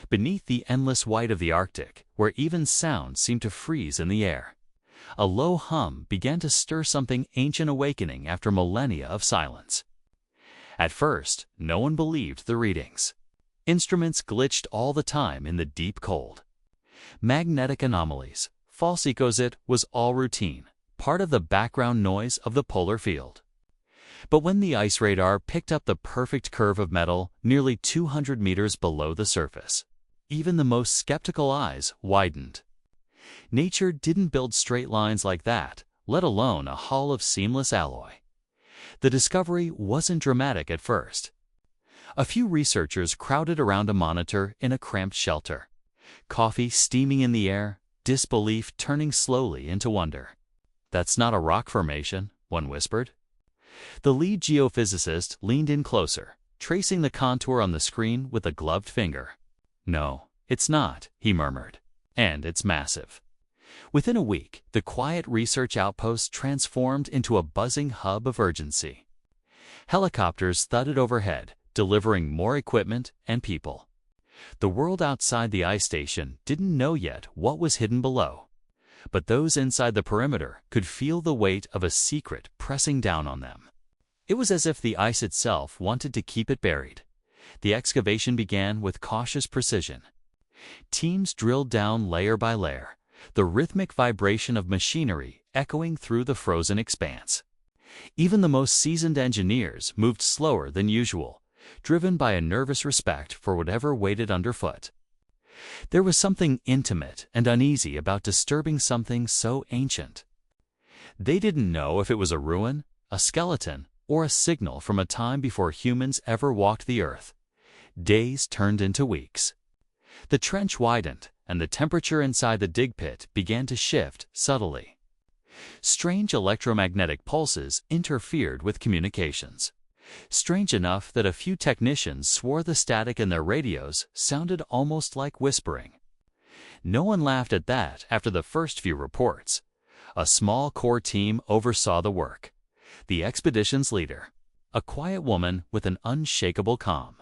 beneath the endless white of the Arctic, where even sound seemed to freeze in the air. A low hum began to stir something ancient awakening after millennia of silence. At first, no one believed the readings. Instruments glitched all the time in the deep cold. Magnetic anomalies, false echoes, it was all routine, part of the background noise of the polar field. But when the ice radar picked up the perfect curve of metal nearly 200 meters below the surface, even the most skeptical eyes widened. Nature didn't build straight lines like that, let alone a hull of seamless alloy. The discovery wasn't dramatic at first. A few researchers crowded around a monitor in a cramped shelter. Coffee steaming in the air, disbelief turning slowly into wonder. "That's not a rock formation," one whispered. The lead geophysicist leaned in closer, tracing the contour on the screen with a gloved finger. "No, it's not," he murmured. "And it's massive." Within a week, the quiet research outpost transformed into a buzzing hub of urgency. Helicopters thudded overhead, delivering more equipment and people. The world outside the ice station didn't know yet what was hidden below, but those inside the perimeter could feel the weight of a secret pressing down on them. It was as if the ice itself wanted to keep it buried. The excavation began with cautious precision. Teams drilled down layer by layer, the rhythmic vibration of machinery echoing through the frozen expanse. Even the most seasoned engineers moved slower than usual, driven by a nervous respect for whatever waited underfoot. There was something intimate and uneasy about disturbing something so ancient. They didn't know if it was a ruin, a skeleton, or a signal from a time before humans ever walked the earth. Days turned into weeks. The trench widened, and the temperature inside the dig pit began to shift subtly. Strange electromagnetic pulses interfered with communications. Strange enough that a few technicians swore the static in their radios sounded almost like whispering. No one laughed at that after the first few reports. A small core team oversaw the work. The expedition's leader, a quiet woman with an unshakable calm.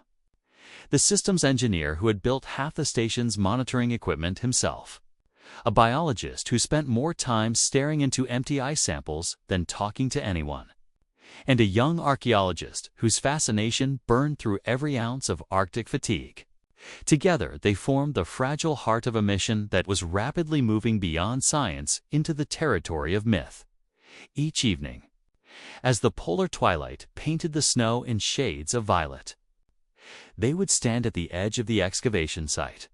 The systems engineer who had built half the station's monitoring equipment himself. A biologist who spent more time staring into empty ice samples than talking to anyone. And a young archaeologist whose fascination burned through every ounce of Arctic fatigue. Together, they formed the fragile heart of a mission that was rapidly moving beyond science into the territory of myth. Each evening, as the polar twilight painted the snow in shades of violet, they would stand at the edge of the excavation site.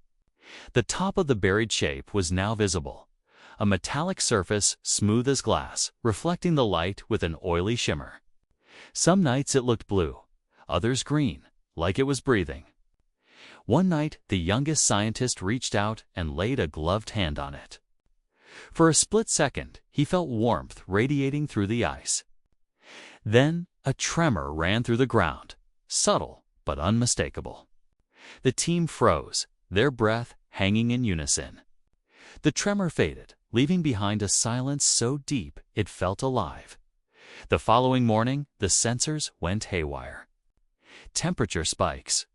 The top of the buried shape was now visible, a metallic surface smooth as glass, reflecting the light with an oily shimmer. Some nights it looked blue, others green, like it was breathing. One night, the youngest scientist reached out and laid a gloved hand on it. For a split second, he felt warmth radiating through the ice. Then, a tremor ran through the ground, subtle but unmistakable. The team froze, their breath hanging in unison. The tremor faded, leaving behind a silence so deep it felt alive. The following morning, the sensors went haywire. Temperature spikes.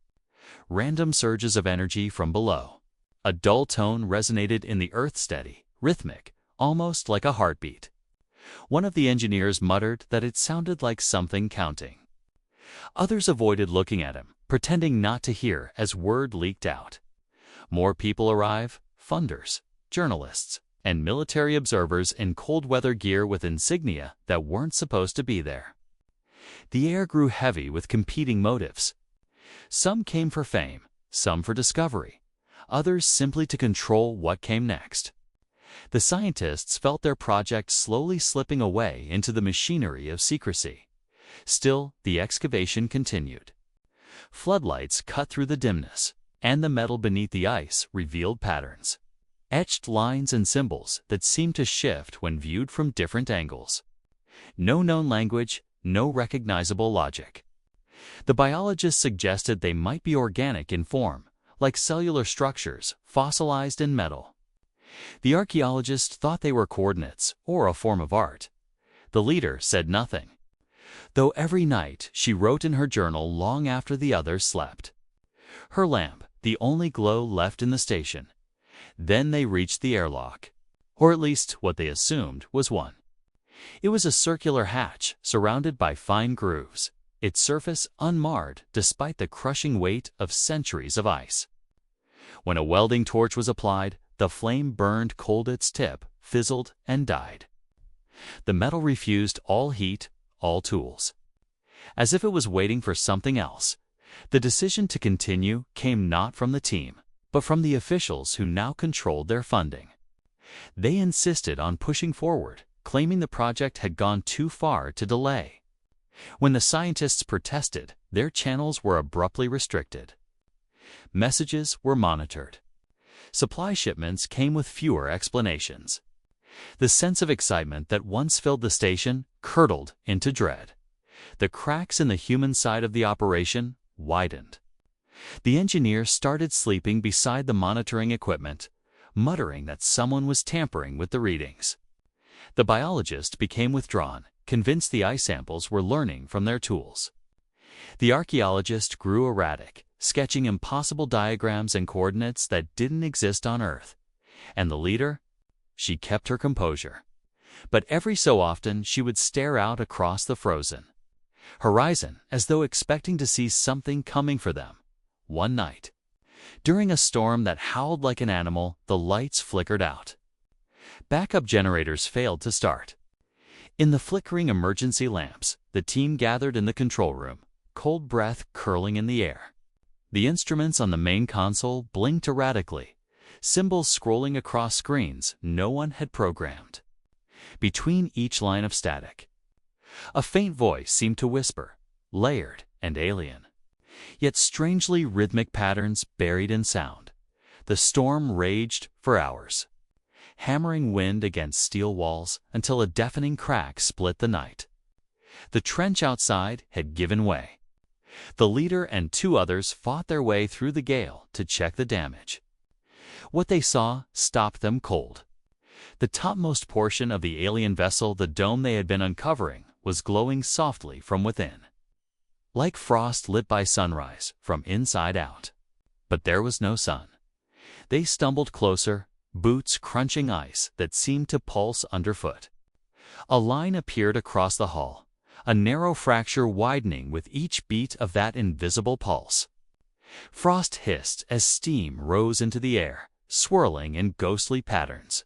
Random surges of energy from below. A dull tone resonated in the earth, steady, rhythmic, almost like a heartbeat. One of the engineers muttered that it sounded like something counting. Others avoided looking at him, pretending not to hear as word leaked out. More people arrive, funders, journalists, and military observers in cold weather gear with insignia that weren't supposed to be there. The air grew heavy with competing motives. Some came for fame, some for discovery, others simply to control what came next. The scientists felt their project slowly slipping away into the machinery of secrecy. Still, the excavation continued. Floodlights cut through the dimness, and the metal beneath the ice revealed patterns. Etched lines and symbols that seemed to shift when viewed from different angles. No known language, no recognizable logic. The biologists suggested they might be organic in form, like cellular structures fossilized in metal. The archaeologist thought they were coordinates or a form of art. The leader said nothing, though every night she wrote in her journal long after the others slept. Her lamp, the only glow left in the station. Then they reached the airlock, or at least what they assumed was one. It was a circular hatch surrounded by fine grooves, its surface unmarred despite the crushing weight of centuries of ice. When a welding torch was applied, the flame burned cold at its tip, fizzled, and died. The metal refused all heat, all tools. As if it was waiting for something else, the decision to continue came not from the team, but from the officials who now controlled their funding. They insisted on pushing forward, claiming the project had gone too far to delay. When the scientists protested, their channels were abruptly restricted. Messages were monitored. Supply shipments came with fewer explanations. The sense of excitement that once filled the station curdled into dread. The cracks in the human side of the operation widened. The engineer started sleeping beside the monitoring equipment, muttering that someone was tampering with the readings. The biologist became withdrawn, convinced the ice samples were learning from their tools. The archaeologist grew erratic, sketching impossible diagrams and coordinates that didn't exist on Earth. And the leader? She kept her composure. But every so often she would stare out across the frozen horizon as though expecting to see something coming for them. One night, during a storm that howled like an animal, the lights flickered out. Backup generators failed to start. In the flickering emergency lamps, the team gathered in the control room, cold breath curling in the air. The instruments on the main console blinked erratically, symbols scrolling across screens no one had programmed. Between each line of static, a faint voice seemed to whisper, layered and alien, yet strangely rhythmic patterns buried in sound. The storm raged for hours, hammering wind against steel walls until a deafening crack split the night. The trench outside had given way. The leader and two others fought their way through the gale to check the damage. What they saw stopped them cold. The topmost portion of the alien vessel, the dome they had been uncovering, was glowing softly from within, like frost lit by sunrise from inside out. But there was no sun. They stumbled closer, boots crunching ice that seemed to pulse underfoot. A line appeared across the hull, a narrow fracture widening with each beat of that invisible pulse. Frost hissed as steam rose into the air, swirling in ghostly patterns.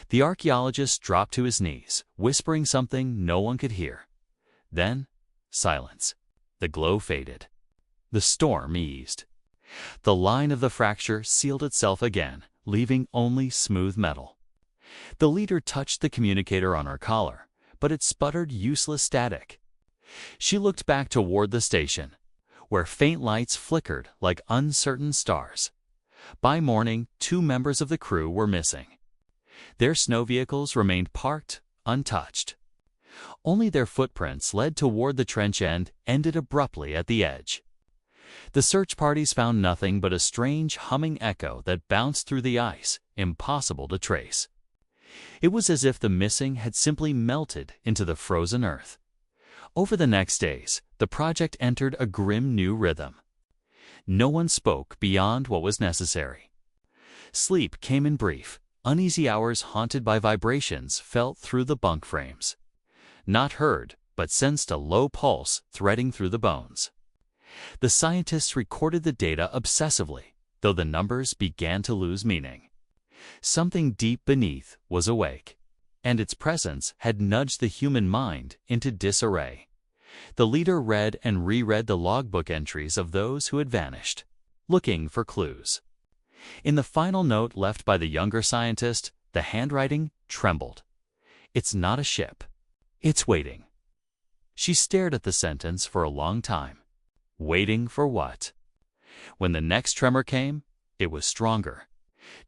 The archaeologist dropped to his knees, whispering something no one could hear. Then, silence. The glow faded. The storm eased. The line of the fracture sealed itself again, leaving only smooth metal. The leader touched the communicator on her collar, but it sputtered useless static. She looked back toward the station, where faint lights flickered like uncertain stars. By morning, 2 members of the crew were missing. Their snow vehicles remained parked, untouched. Only their footprints led toward the trench end, ended abruptly at the edge. The search parties found nothing but a strange humming echo that bounced through the ice, impossible to trace. It was as if the missing had simply melted into the frozen earth. Over the next days, the project entered a grim new rhythm. No one spoke beyond what was necessary. Sleep came in brief. Uneasy hours haunted by vibrations felt through the bunk frames. Not heard, but sensed a low pulse threading through the bones. The scientists recorded the data obsessively, though the numbers began to lose meaning. Something deep beneath was awake, and its presence had nudged the human mind into disarray. The leader read and reread the logbook entries of those who had vanished, looking for clues. In the final note left by the younger scientist, the handwriting trembled. "It's not a ship. It's waiting." She stared at the sentence for a long time. Waiting for what? When the next tremor came, it was stronger.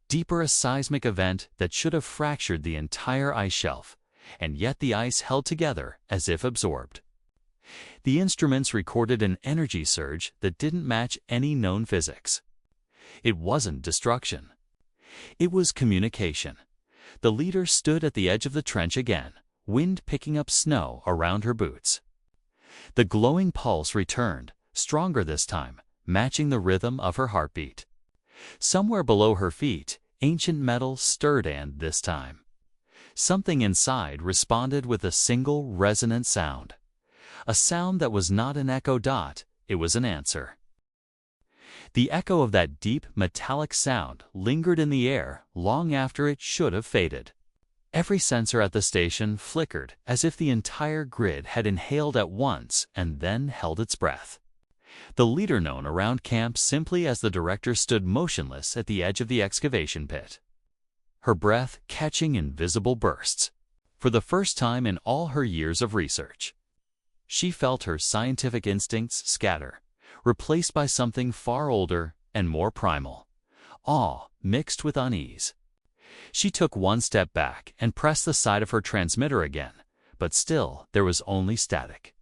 Deeper, a seismic event that should have fractured the entire ice shelf, and yet the ice held together as if absorbed. The instruments recorded an energy surge that didn't match any known physics. It wasn't destruction. It was communication. The leader stood at the edge of the trench again, wind picking up snow around her boots. The glowing pulse returned, stronger this time, matching the rhythm of her heartbeat. Somewhere below her feet, ancient metal stirred, and this time, something inside responded with a single resonant sound. A sound that was not an echo dot, it was an answer. The echo of that deep, metallic sound lingered in the air long after it should have faded. Every sensor at the station flickered as if the entire grid had inhaled at once and then held its breath. The leader known around camp simply as the director stood motionless at the edge of the excavation pit, her breath catching in visible bursts. For the first time in all her years of research, she felt her scientific instincts scatter, replaced by something far older and more primal, awe mixed with unease. She took one step back and pressed the side of her transmitter again, but still there was only static,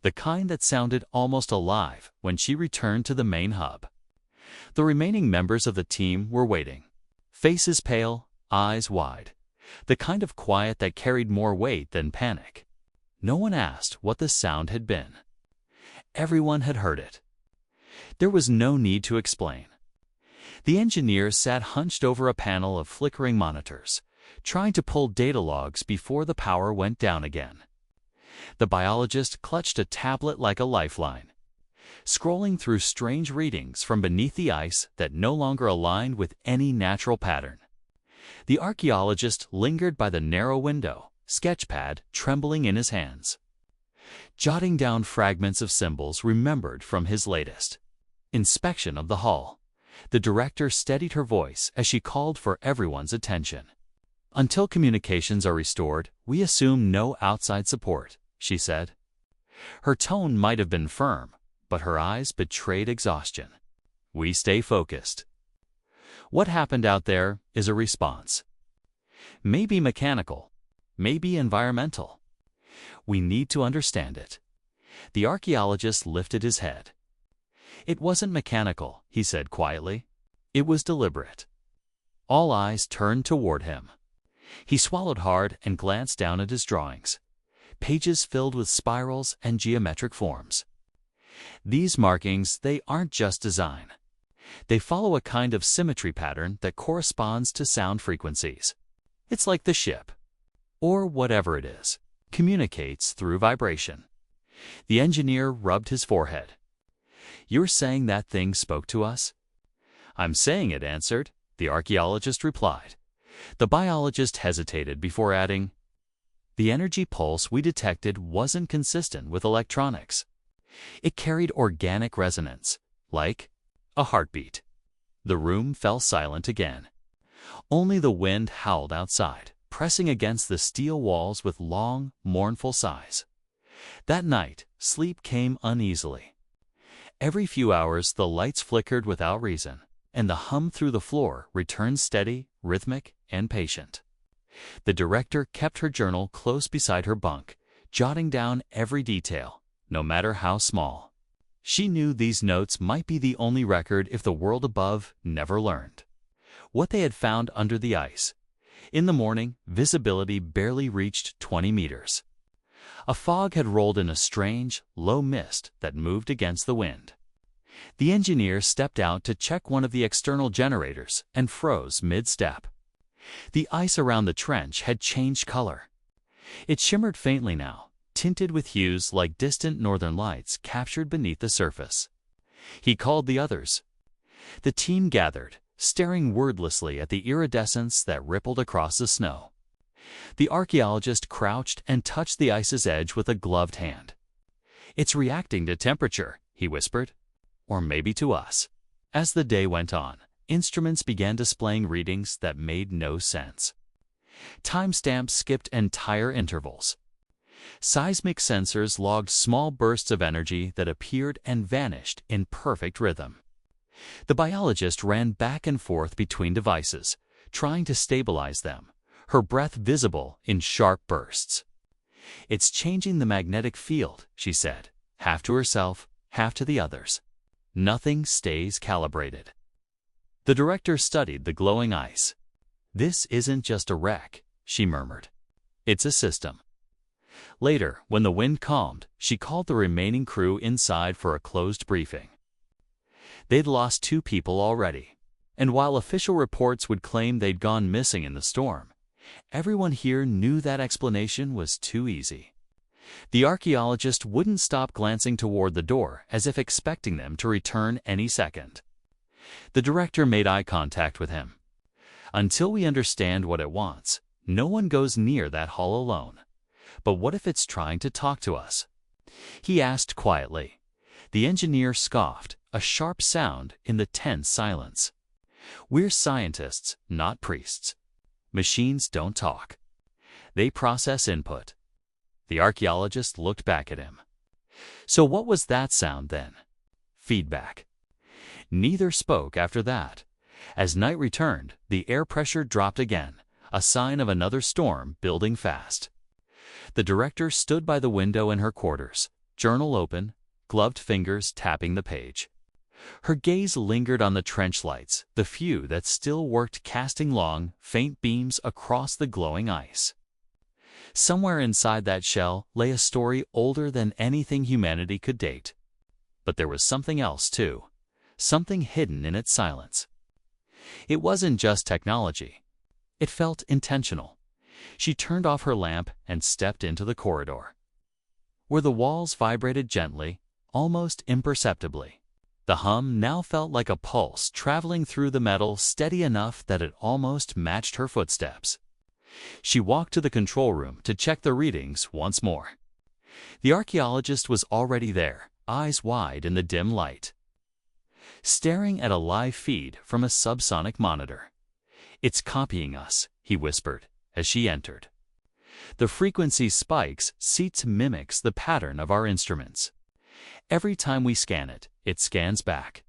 the kind that sounded almost alive when she returned to the main hub. The remaining members of the team were waiting, faces pale, eyes wide, the kind of quiet that carried more weight than panic. No one asked what the sound had been. Everyone had heard it. There was no need to explain. The engineer sat hunched over a panel of flickering monitors, trying to pull data logs before the power went down again. The biologist clutched a tablet like a lifeline, scrolling through strange readings from beneath the ice that no longer aligned with any natural pattern. The archaeologist lingered by the narrow window, sketchpad trembling in his hands, jotting down fragments of symbols remembered from his latest inspection of the hull. The director steadied her voice as she called for everyone's attention. "Until communications are restored, we assume no outside support," she said. Her tone might have been firm, but her eyes betrayed exhaustion. "We stay focused. What happened out there is a response. Maybe mechanical, maybe environmental. We need to understand it." The archaeologist lifted his head. "It wasn't mechanical," he said quietly. "It was deliberate." All eyes turned toward him. He swallowed hard and glanced down at his drawings, pages filled with spirals and geometric forms. "These markings, they aren't just design. They follow a kind of symmetry pattern that corresponds to sound frequencies. It's like the ship, or whatever it is, communicates through vibration." The engineer rubbed his forehead. "You're saying that thing spoke to us?" "I'm saying it answered," the archaeologist replied. The biologist hesitated before adding, "The energy pulse we detected wasn't consistent with electronics. It carried organic resonance, like a heartbeat." The room fell silent again. Only the wind howled outside, pressing against the steel walls with long, mournful sighs. That night, sleep came uneasily. Every few hours the lights flickered without reason, and the hum through the floor returned steady, rhythmic, and patient. The director kept her journal close beside her bunk, jotting down every detail, no matter how small. She knew these notes might be the only record if the world above never learned what they had found under the ice. In the morning, visibility barely reached 20 meters. A fog had rolled in, a strange, low mist that moved against the wind. The engineer stepped out to check one of the external generators and froze mid-step. The ice around the trench had changed color. It shimmered faintly now, tinted with hues like distant northern lights captured beneath the surface. He called the others. The team gathered, staring wordlessly at the iridescence that rippled across the snow. The archaeologist crouched and touched the ice's edge with a gloved hand. "It's reacting to temperature," he whispered. "Or maybe to us." As the day went on, instruments began displaying readings that made no sense. Timestamps skipped entire intervals. Seismic sensors logged small bursts of energy that appeared and vanished in perfect rhythm. The biologist ran back and forth between devices, trying to stabilize them, her breath visible in sharp bursts. "It's changing the magnetic field," she said, half to herself, half to the others. "Nothing stays calibrated." The director studied the glowing ice. "This isn't just a wreck," she murmured. "It's a system." Later, when the wind calmed, she called the remaining crew inside for a closed briefing. They'd lost 2 people already. And while official reports would claim they'd gone missing in the storm, everyone here knew that explanation was too easy. The archaeologist wouldn't stop glancing toward the door as if expecting them to return any second. The director made eye contact with him. Until we understand what it wants, no one goes near that hall alone. But what if it's trying to talk to us? He asked quietly. The engineer scoffed, a sharp sound in the tense silence. We're scientists, not priests. Machines don't talk. They process input. The archaeologist looked back at him. So what was that sound then? Feedback. Neither spoke after that. As night returned, the air pressure dropped again, a sign of another storm building fast. The director stood by the window in her quarters, journal open, gloved fingers tapping the page. Her gaze lingered on the trench lights, the few that still worked, casting long, faint beams across the glowing ice. Somewhere inside that shell lay a story older than anything humanity could date. But there was something else, too. Something hidden in its silence. It wasn't just technology. It felt intentional. She turned off her lamp and stepped into the corridor, where the walls vibrated gently, almost imperceptibly. The hum now felt like a pulse traveling through the metal, steady enough that it almost matched her footsteps. She walked to the control room to check the readings once more. The archaeologist was already there, eyes wide in the dim light, staring at a live feed from a subsonic monitor. "It's copying us," he whispered as she entered. "The frequency spikes seats mimics the pattern of our instruments. Every time we scan it, it scans back."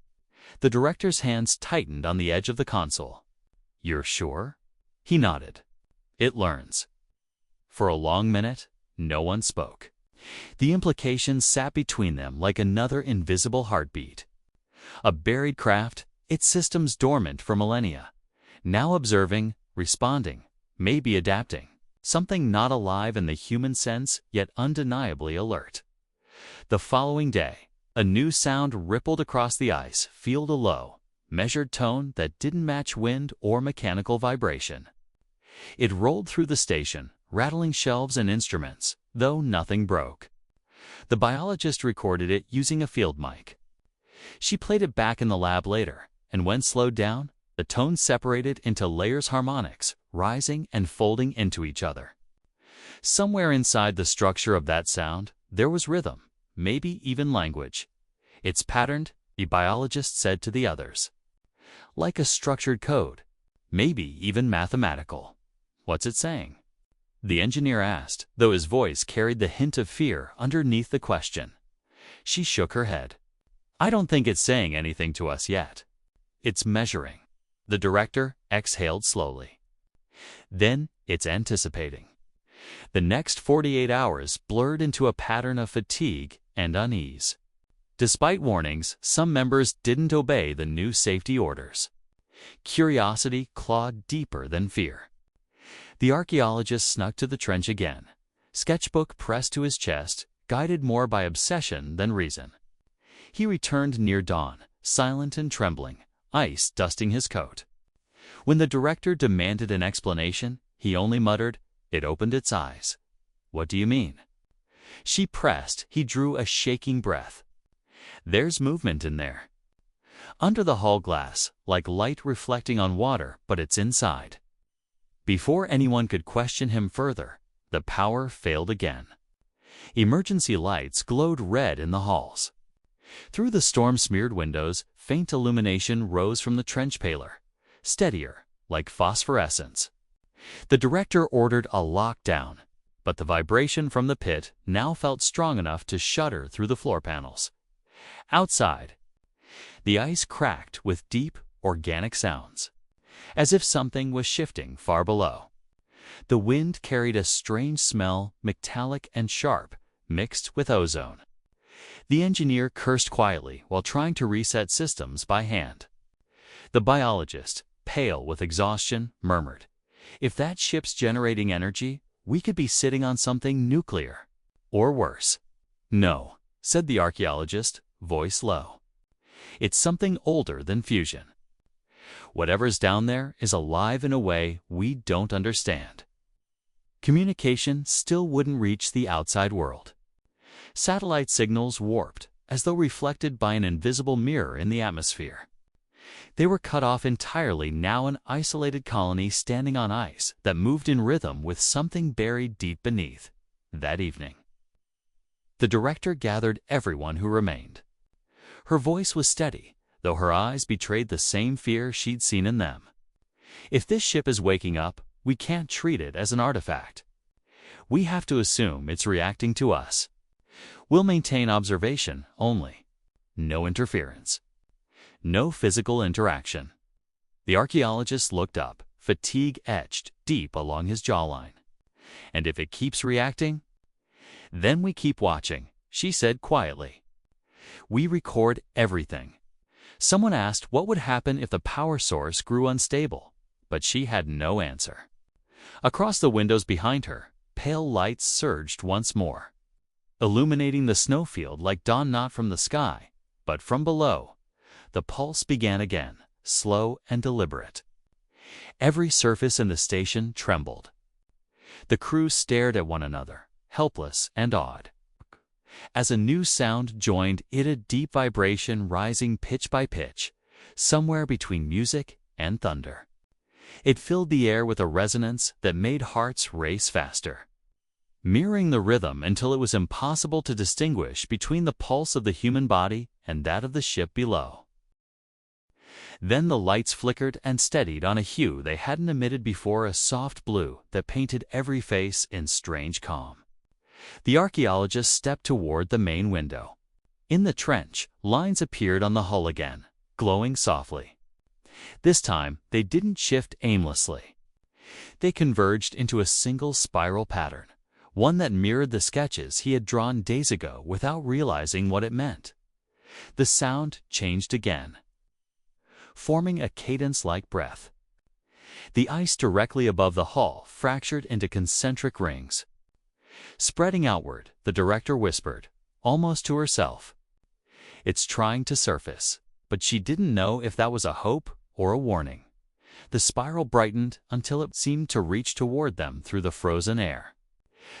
The director's hands tightened on the edge of the console. "You're sure?" He nodded. "It learns." For a long minute, no one spoke. The implications sat between them like another invisible heartbeat. A buried craft, its systems dormant for millennia, now observing, responding, maybe adapting, something not alive in the human sense, yet undeniably alert. The following day, a new sound rippled across the ice field, a low, measured tone that didn't match wind or mechanical vibration. It rolled through the station, rattling shelves and instruments, though nothing broke. The biologist recorded it using a field mic. She played it back in the lab later, and when slowed down, the tone separated into layers, harmonics, rising and folding into each other. Somewhere inside the structure of that sound, there was rhythm, maybe even language. "It's patterned," the biologist said to the others. "Like a structured code, maybe even mathematical." "What's it saying?" the engineer asked, though his voice carried the hint of fear underneath the question. She shook her head. "I don't think it's saying anything to us yet. It's measuring." The director exhaled slowly. "Then it's anticipating." The next 48 hours blurred into a pattern of fatigue and unease. Despite warnings, some members didn't obey the new safety orders. Curiosity clawed deeper than fear. The archaeologist snuck to the trench again, sketchbook pressed to his chest, guided more by obsession than reason. He returned near dawn, silent and trembling, ice dusting his coat. When the director demanded an explanation, he only muttered, "It opened its eyes." "What do you mean?" She pressed. He drew a shaking breath. "There's movement in there. Under the hull glass, like light reflecting on water, but it's inside." Before anyone could question him further, the power failed again. Emergency lights glowed red in the halls. Through the storm-smeared windows, faint illumination rose from the trench paler, steadier, like phosphorescence. The director ordered a lockdown, but the vibration from the pit now felt strong enough to shudder through the floor panels. Outside, the ice cracked with deep, organic sounds, as if something was shifting far below. The wind carried a strange smell, metallic and sharp, mixed with ozone. The engineer cursed quietly while trying to reset systems by hand. The biologist, pale with exhaustion, murmured, "If that ship's generating energy, we could be sitting on something nuclear. Or worse." "No," said the archaeologist, voice low. It's something older than fusion. Whatever's down there is alive in a way we don't understand. Communication still wouldn't reach the outside world. Satellite signals warped, as though reflected by an invisible mirror in the atmosphere. They were cut off entirely, now an isolated colony standing on ice that moved in rhythm with something buried deep beneath. That evening, the director gathered everyone who remained. Her voice was steady, though her eyes betrayed the same fear she'd seen in them. If this ship is waking up, we can't treat it as an artifact. We have to assume it's reacting to us. We'll maintain observation only. No interference. No physical interaction. The archaeologist looked up, fatigue etched deep along his jawline. And if it keeps reacting, then we keep watching, she said quietly. We record everything. Someone asked what would happen if the power source grew unstable, but she had no answer. Across the windows behind her, pale lights surged once more, illuminating the snowfield like dawn not from the sky, but from below. The pulse began again, slow and deliberate. Every surface in the station trembled. The crew stared at one another, helpless and awed. As a new sound joined it, a deep vibration rising pitch by pitch, somewhere between music and thunder. It filled the air with a resonance that made hearts race faster, mirroring the rhythm until it was impossible to distinguish between the pulse of the human body and that of the ship below. Then the lights flickered and steadied on a hue they hadn't emitted before, a soft blue that painted every face in strange calm. The archaeologist stepped toward the main window. In the trench, lines appeared on the hull again, glowing softly. This time, they didn't shift aimlessly. They converged into a single spiral pattern, one that mirrored the sketches he had drawn days ago without realizing what it meant. The sound changed again, forming a cadence-like breath. The ice directly above the hull fractured into concentric rings. Spreading outward, the director whispered, almost to herself, "It's trying to surface," but she didn't know if that was a hope or a warning. The spiral brightened until it seemed to reach toward them through the frozen air.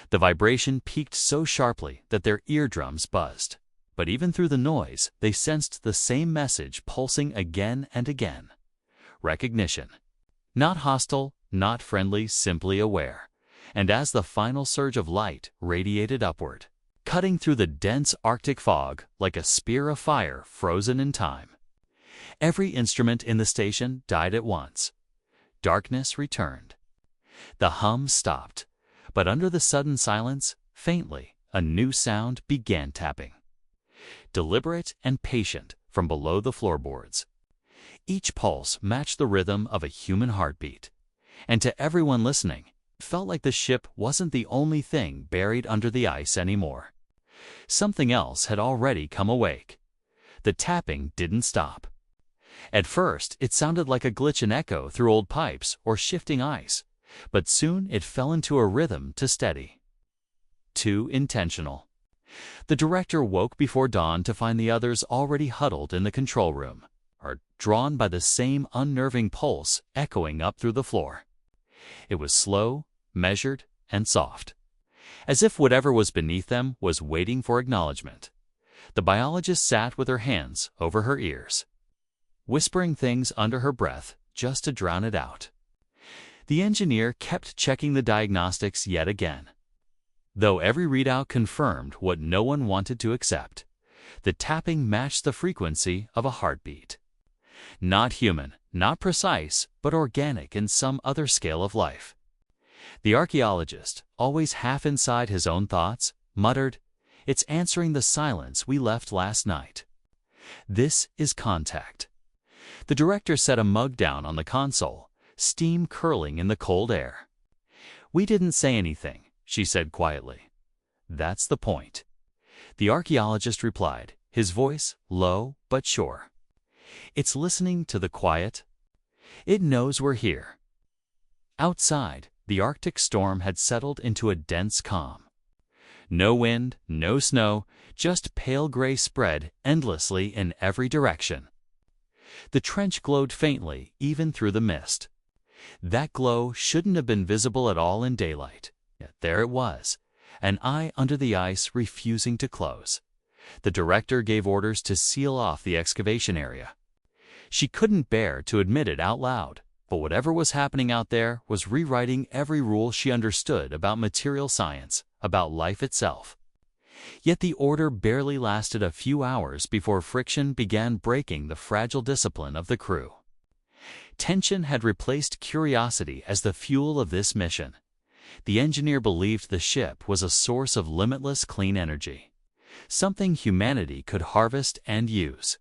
The vibration peaked so sharply that their eardrums buzzed. But even through the noise, they sensed the same message pulsing again and again. Recognition. Not hostile, not friendly, simply aware. And as the final surge of light radiated upward, cutting through the dense Arctic fog like a spear of fire frozen in time, every instrument in the station died at once. Darkness returned. The hum stopped, but under the sudden silence, faintly, a new sound began tapping. Deliberate and patient from below the floorboards. Each pulse matched the rhythm of a human heartbeat, and to everyone listening, it felt like the ship wasn't the only thing buried under the ice anymore. Something else had already come awake. The tapping didn't stop. At first, it sounded like a glitch and echo through old pipes or shifting ice, but soon it fell into a rhythm too steady, too intentional. The director woke before dawn to find the others already huddled in the control room, or drawn by the same unnerving pulse echoing up through the floor. It was slow, measured, and soft, as if whatever was beneath them was waiting for acknowledgement. The biologist sat with her hands over her ears, whispering things under her breath just to drown it out. The engineer kept checking the diagnostics yet again. Though every readout confirmed what no one wanted to accept, the tapping matched the frequency of a heartbeat. Not human, not precise, but organic in some other scale of life. The archaeologist, always half inside his own thoughts, muttered, "It's answering the silence we left last night. This is contact." The director set a mug down on the console, steam curling in the cold air. "We didn't say anything," she said quietly. "That's the point." The archaeologist replied, his voice low but sure. "It's listening to the quiet. It knows we're here." Outside, the Arctic storm had settled into a dense calm. No wind, no snow, just pale gray spread endlessly in every direction. The trench glowed faintly even through the mist. That glow shouldn't have been visible at all in daylight, yet there it was, an eye under the ice refusing to close. The director gave orders to seal off the excavation area. She couldn't bear to admit it out loud, but whatever was happening out there was rewriting every rule she understood about material science, about life itself. Yet the order barely lasted a few hours before friction began breaking the fragile discipline of the crew. Tension had replaced curiosity as the fuel of this mission. The engineer believed the ship was a source of limitless clean energy, something humanity could harvest and use.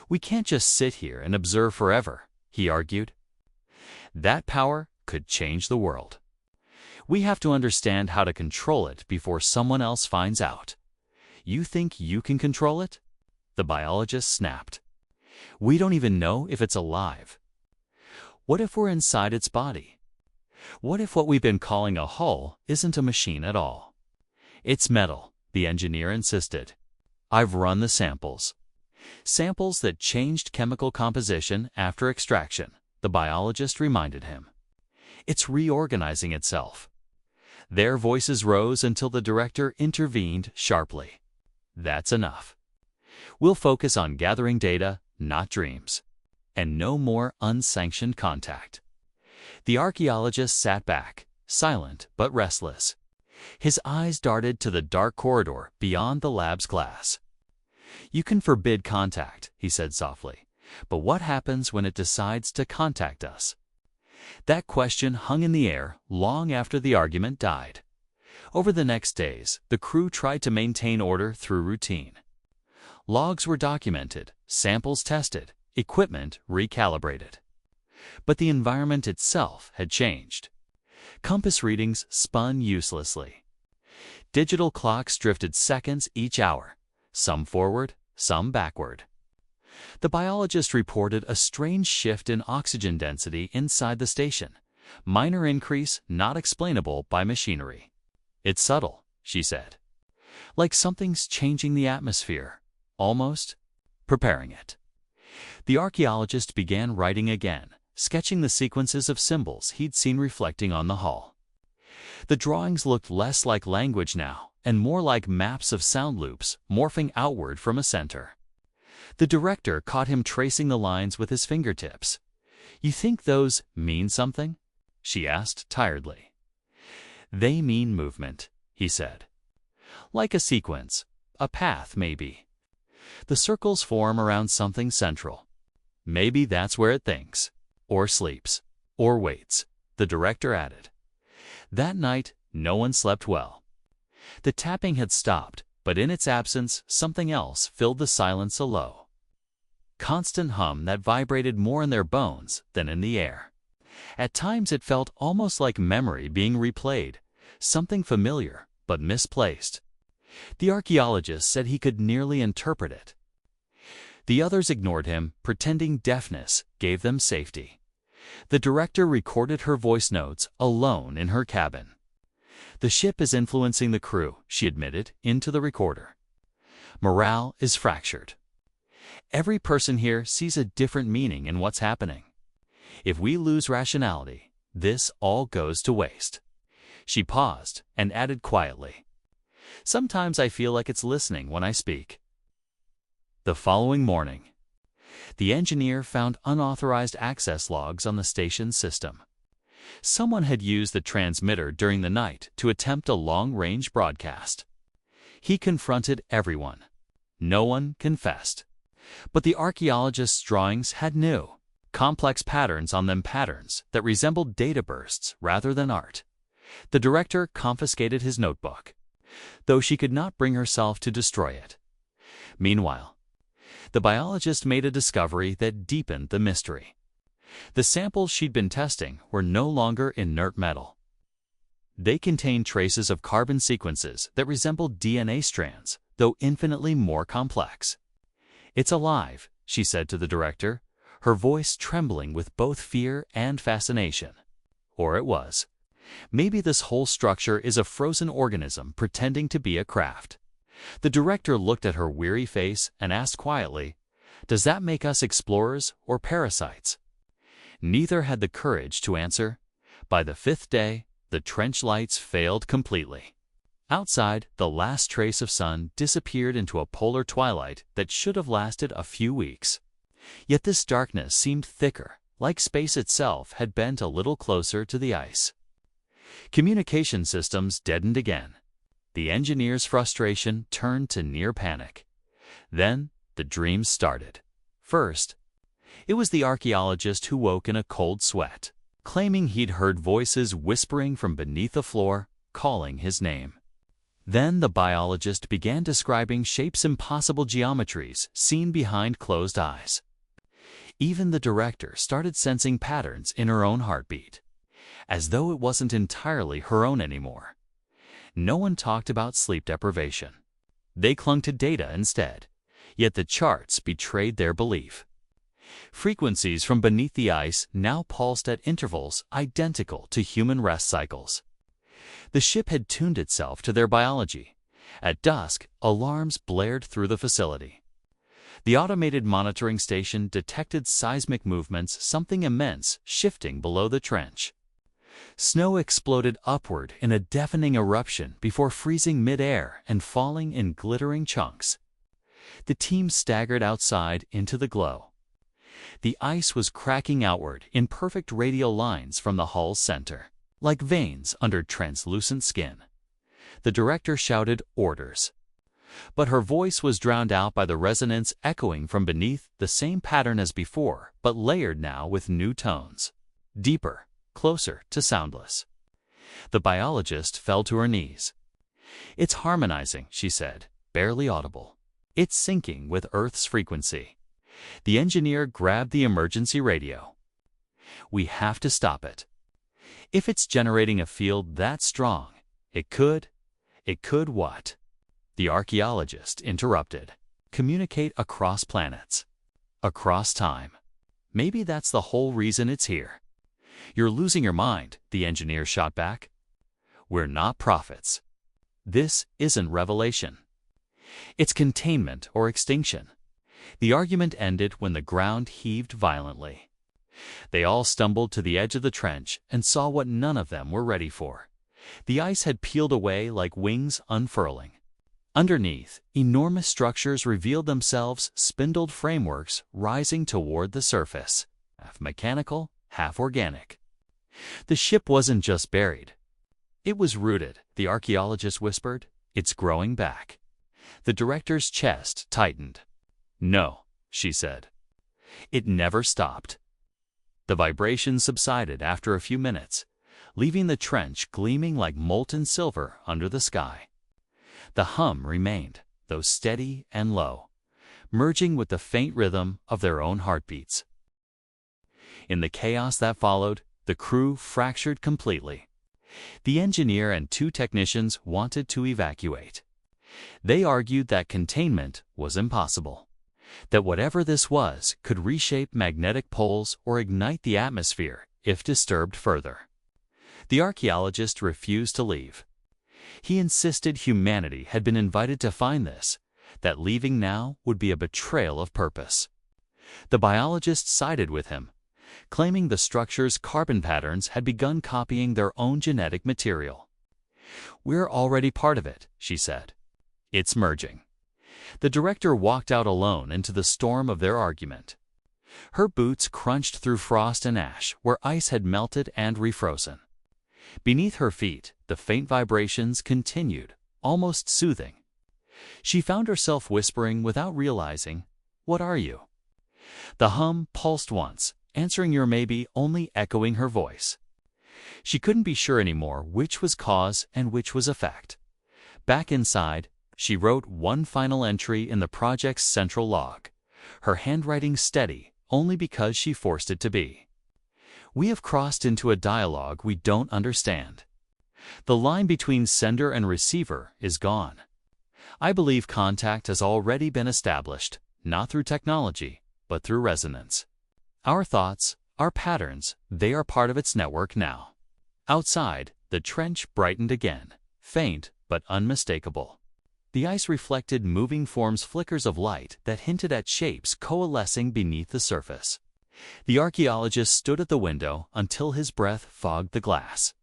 "We can't just sit here and observe forever," he argued. "That power could change the world. We have to understand how to control it before someone else finds out." "You think you can control it?" the biologist snapped. "We don't even know if it's alive. What if we're inside its body? What if what we've been calling a hull isn't a machine at all?" "It's metal," the engineer insisted. "I've run the samples." "Samples that changed chemical composition after extraction," the biologist reminded him. "It's reorganizing itself." Their voices rose until the director intervened sharply. "That's enough. We'll focus on gathering data, not dreams. And no more unsanctioned contact." The archaeologist sat back, silent but restless. His eyes darted to the dark corridor beyond the lab's glass. "You can forbid contact," he said softly, "but what happens when it decides to contact us?" That question hung in the air long after the argument died. Over the next days, the crew tried to maintain order through routine. Logs were documented, samples tested, equipment recalibrated. But the environment itself had changed. Compass readings spun uselessly. Digital clocks drifted seconds each hour, some forward, some backward. The biologist reported a strange shift in oxygen density inside the station, minor increase not explainable by machinery. "It's subtle," she said. "Like something's changing the atmosphere, almost preparing it." The archaeologist began writing again, sketching the sequences of symbols he'd seen reflecting on the hull. The drawings looked less like language now, and more like maps of sound loops morphing outward from a center. The director caught him tracing the lines with his fingertips. "You think those mean something?" she asked tiredly. "They mean movement," he said. "Like a sequence, a path maybe. The circles form around something central. Maybe that's where it thinks, or sleeps, or waits," the director added. That night, no one slept well. The tapping had stopped, but in its absence, something else filled the silence, a low, constant hum that vibrated more in their bones than in the air. At times it felt almost like memory being replayed, something familiar but misplaced. The archaeologist said he could nearly interpret it. The others ignored him, pretending deafness gave them safety. The director recorded her voice notes alone in her cabin. "The ship is influencing the crew," she admitted into the recorder. "Morale is fractured. Every person here sees a different meaning in what's happening. If we lose rationality, this all goes to waste." She paused and added quietly, "Sometimes I feel like it's listening when I speak." The following morning, the engineer found unauthorized access logs on the station's system. Someone had used the transmitter during the night to attempt a long-range broadcast. He confronted everyone. No one confessed. But the archaeologist's drawings had new, complex patterns on them, patterns that resembled data bursts rather than art. The director confiscated his notebook, though she could not bring herself to destroy it. Meanwhile, the biologist made a discovery that deepened the mystery. The samples she'd been testing were no longer inert metal. They contained traces of carbon sequences that resembled DNA strands, though infinitely more complex. "It's alive," she said to the director, her voice trembling with both fear and fascination. Or it was. Maybe this whole structure is a frozen organism pretending to be a craft. The director looked at her weary face and asked quietly, "Does that make us explorers or parasites?" Neither had the courage to answer. By the fifth day, the trench lights failed completely. Outside, the last trace of sun disappeared into a polar twilight that should have lasted a few weeks. Yet this darkness seemed thicker, like space itself had bent a little closer to the ice. Communication systems deadened again. The engineer's frustration turned to near panic. Then, the dreams started. First, it was the archaeologist who woke in a cold sweat, claiming he'd heard voices whispering from beneath the floor, calling his name. Then the biologist began describing shapes impossible geometries seen behind closed eyes. Even the director started sensing patterns in her own heartbeat, as though it wasn't entirely her own anymore. No one talked about sleep deprivation. They clung to data instead, yet the charts betrayed their belief. Frequencies from beneath the ice now pulsed at intervals identical to human rest cycles. The ship had tuned itself to their biology. At dusk, alarms blared through the facility. The automated monitoring station detected seismic movements, something immense shifting below the trench. Snow exploded upward in a deafening eruption before freezing mid-air and falling in glittering chunks. The team staggered outside into the glow. The ice was cracking outward in perfect radial lines from the hull's center, like veins under translucent skin. The director shouted orders, but her voice was drowned out by the resonance echoing from beneath, the same pattern as before, but layered now with new tones. Deeper, closer to soundless. The biologist fell to her knees. "It's harmonizing," she said, barely audible. "It's syncing with Earth's frequency." The engineer grabbed the emergency radio. "We have to stop it. If it's generating a field that strong, it could what?" The archaeologist interrupted. "Communicate across planets. Across time. Maybe that's the whole reason it's here." "You're losing your mind," the engineer shot back. "We're not prophets. This isn't revelation. It's containment or extinction." The argument ended when the ground heaved violently. They all stumbled to the edge of the trench and saw what none of them were ready for. The ice had peeled away like wings unfurling. Underneath, enormous structures revealed themselves, spindled frameworks rising toward the surface, half mechanical, half organic. The ship wasn't just buried. It was rooted, the archaeologist whispered. "It's growing back." The director's chest tightened. "No," she said. "It never stopped." The vibration subsided after a few minutes, leaving the trench gleaming like molten silver under the sky. The hum remained, though steady and low, merging with the faint rhythm of their own heartbeats. In the chaos that followed, the crew fractured completely. The engineer and 2 technicians wanted to evacuate. They argued that containment was impossible, that whatever this was could reshape magnetic poles or ignite the atmosphere if disturbed further. The archaeologist refused to leave. He insisted humanity had been invited to find this, that leaving now would be a betrayal of purpose. The biologist sided with him, claiming the structure's carbon patterns had begun copying their own genetic material. "We're already part of it," she said. "It's merging." The director walked out alone into the storm of their argument. Her boots crunched through frost and ash where ice had melted and refrozen. Beneath her feet, the faint vibrations continued, almost soothing. She found herself whispering without realizing, "What are you?" The hum pulsed once, answering your maybe, only echoing her voice. She couldn't be sure anymore which was cause and which was effect. Back inside, she wrote one final entry in the project's central log, her handwriting steady only because she forced it to be. "We have crossed into a dialogue we don't understand. The line between sender and receiver is gone. I believe contact has already been established, not through technology, but through resonance. Our thoughts, our patterns, they are part of its network now." Outside, The trench brightened again, faint but unmistakable. The ice reflected moving forms, flickers of light that hinted at shapes coalescing beneath the surface. The archaeologist stood at the window until his breath fogged the glass.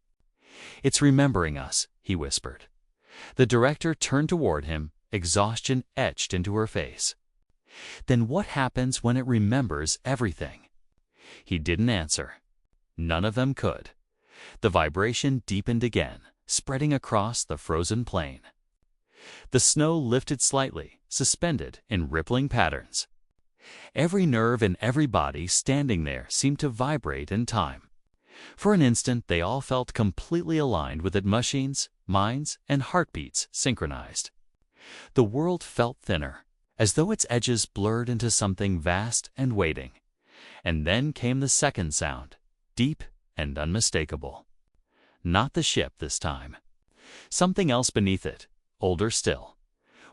"It's remembering us," he whispered. The director turned toward him, exhaustion etched into her face. "Then what happens when it remembers everything?" He didn't answer. None of them could. The vibration deepened again, spreading across the frozen plain. The snow lifted slightly, suspended in rippling patterns. Every nerve in every body standing there seemed to vibrate in time. For an instant, they all felt completely aligned with it, machines, minds, and heartbeats synchronized. The world felt thinner, as though its edges blurred into something vast and waiting. And then came the second sound, deep and unmistakable. Not the ship this time. Something else beneath it, older still.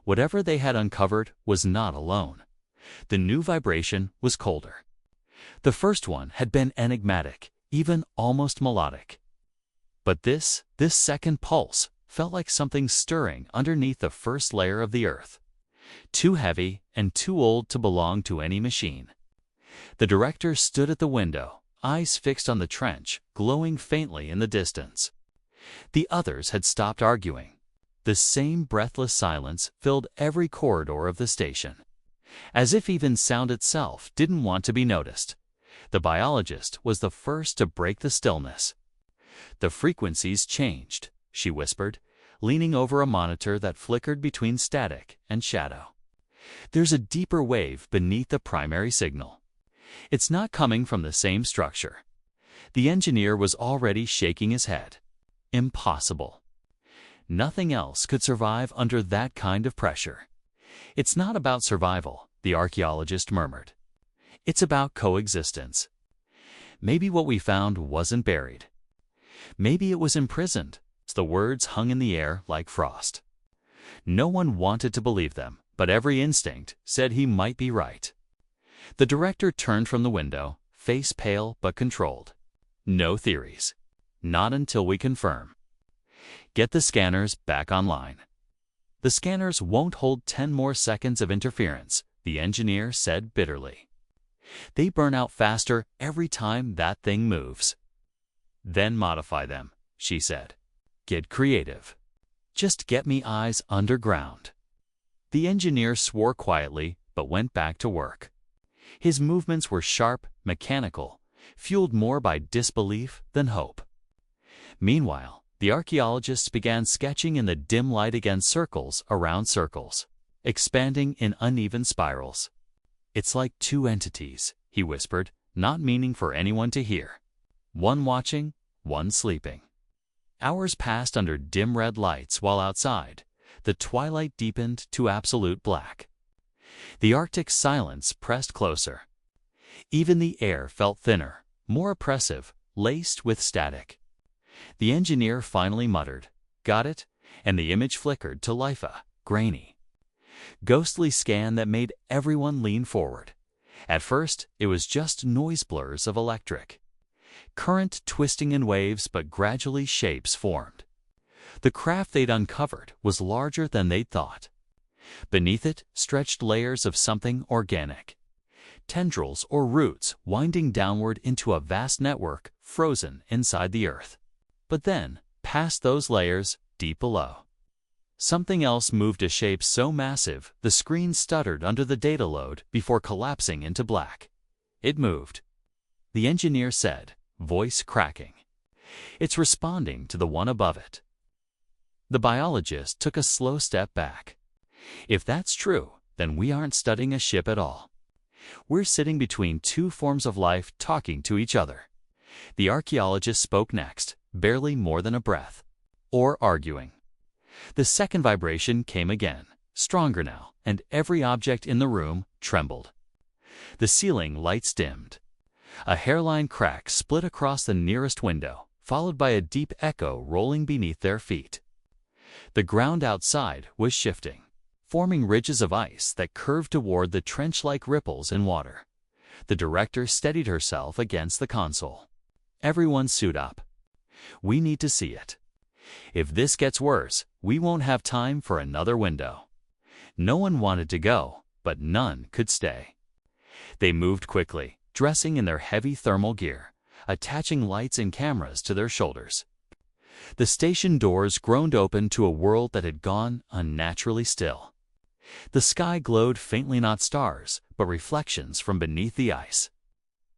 Whatever they had uncovered was not alone. The new vibration was colder. The first one had been enigmatic, even almost melodic. But this second pulse felt like something stirring underneath the first layer of the earth. Too heavy and too old to belong to any machine. The director stood at the window, eyes fixed on the trench, glowing faintly in the distance. The others had stopped arguing. The same breathless silence filled every corridor of the station. As if even sound itself didn't want to be noticed. The biologist was the first to break the stillness. "The frequencies changed," she whispered, leaning over a monitor that flickered between static and shadow. "There's a deeper wave beneath the primary signal. It's not coming from the same structure." The engineer was already shaking his head. Impossible. Nothing else could survive under that kind of pressure. "It's not about survival," the archaeologist murmured. "It's about coexistence. Maybe what we found wasn't buried. Maybe it was imprisoned." The words hung in the air like frost. No one wanted to believe them, but every instinct said he might be right. The director turned from the window, face pale but controlled. "No theories. Not until we confirm. Get the scanners back online." "The scanners won't hold 10 more seconds of interference," the engineer said bitterly. "They burn out faster every time that thing moves." "Then modify them," she said. "Get creative. Just get me eyes underground." The engineer swore quietly but went back to work. His movements were sharp, mechanical, fueled more by disbelief than hope. Meanwhile, the archaeologists began sketching in the dim light again, circles around circles, expanding in uneven spirals. "It's like two entities," he whispered, not meaning for anyone to hear. "One watching, one sleeping." Hours passed under dim red lights while outside, the twilight deepened to absolute black. The Arctic silence pressed closer. Even the air felt thinner, more oppressive, laced with static. The engineer finally muttered, "Got it?" and the image flickered to life, a grainy, ghostly scan that made everyone lean forward. At first, it was just noise blurs of electric current twisting in waves, but gradually shapes formed. The craft they'd uncovered was larger than they'd thought. Beneath it stretched layers of something organic. Tendrils or roots winding downward into a vast network frozen inside the earth. But then, past those layers, deep below, something else moved, a shape so massive the screen stuttered under the data load before collapsing into black. "It moved," the engineer said, voice cracking. "It's responding to the one above it." The biologist took a slow step back. "If that's true, then we aren't studying a ship at all. We're sitting between two forms of life talking to each other." The archaeologist spoke next, barely more than a breath. "Or arguing." The second vibration came again, stronger now, and every object in the room trembled. The ceiling lights dimmed. A hairline crack split across the nearest window, followed by a deep echo rolling beneath their feet. The ground outside was shifting, forming ridges of ice that curved toward the trench-like ripples in water. The director steadied herself against the console. "Everyone suit up. We need to see it." If this gets worse, we won't have time for another window. No one wanted to go, but none could stay. They moved quickly, dressing in their heavy thermal gear, attaching lights and cameras to their shoulders. The station doors groaned open to a world that had gone unnaturally still. The sky glowed faintly, not stars, but reflections from beneath the ice.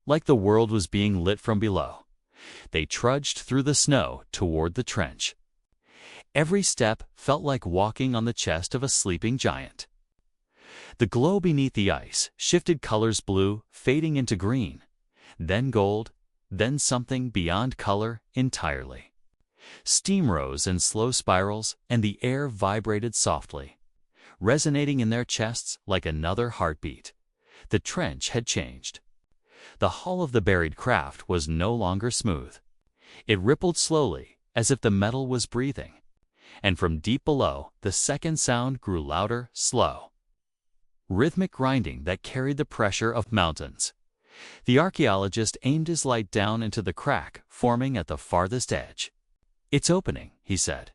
Like the world was being lit from below. They trudged through the snow toward the trench. Every step felt like walking on the chest of a sleeping giant. The glow beneath the ice shifted colors: blue, fading into green, then gold, then something beyond color entirely. Steam rose in slow spirals, and the air vibrated softly, resonating in their chests like another heartbeat. The trench had changed. The hull of the buried craft was no longer smooth. It rippled slowly, as if the metal was breathing. And from deep below, the second sound grew louder, slow. Rhythmic grinding that carried the pressure of mountains. The archaeologist aimed his light down into the crack forming at the farthest edge. "It's opening," he said.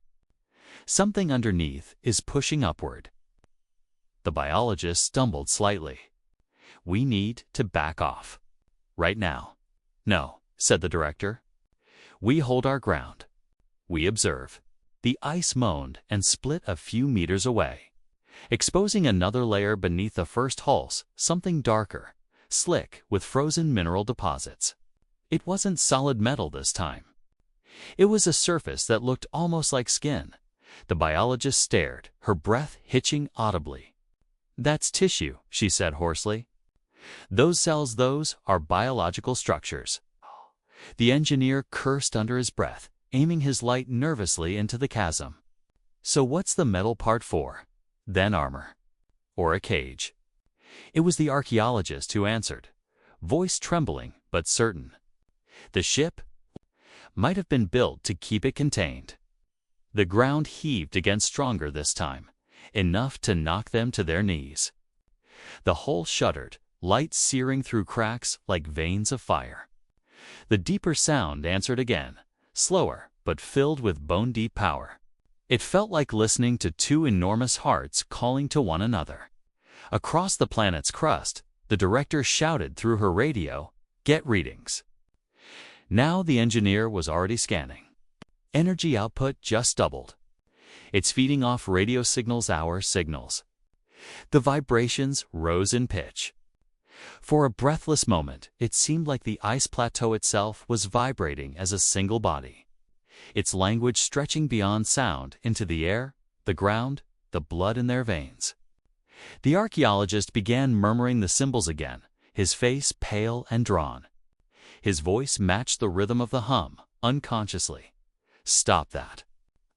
"Something underneath is pushing upward." The biologist stumbled slightly. "We need to back off. Right now." "No," said the director. "We hold our ground. We observe." The ice moaned and split a few meters away, exposing another layer beneath the first hulls, something darker, slick with frozen mineral deposits. It wasn't solid metal this time. It was a surface that looked almost like skin. The biologist stared, her breath hitching audibly. "That's tissue," she said hoarsely. "Those cells, those are biological structures." The engineer cursed under his breath, aiming his light nervously into the chasm. "So what's the metal part for? Then armor. Or a cage." It was the archaeologist who answered, voice trembling but certain. "The ship might have been built to keep it contained." The ground heaved again, stronger this time, enough to knock them to their knees. The hull shuddered, light searing through cracks like veins of fire. The deeper sound answered again, slower but filled with bone-deep power. It felt like listening to two enormous hearts calling to one another. Across the planet's crust, the director shouted through her radio, "Get readings." Now the engineer was already scanning. Energy output just doubled. It's feeding off radio signals, our signals. The vibrations rose in pitch. For a breathless moment, it seemed like the ice plateau itself was vibrating as a single body, its language stretching beyond sound into the air, the ground, the blood in their veins. The archaeologist began murmuring the symbols again, his face pale and drawn. His voice matched the rhythm of the hum, unconsciously. "Stop that."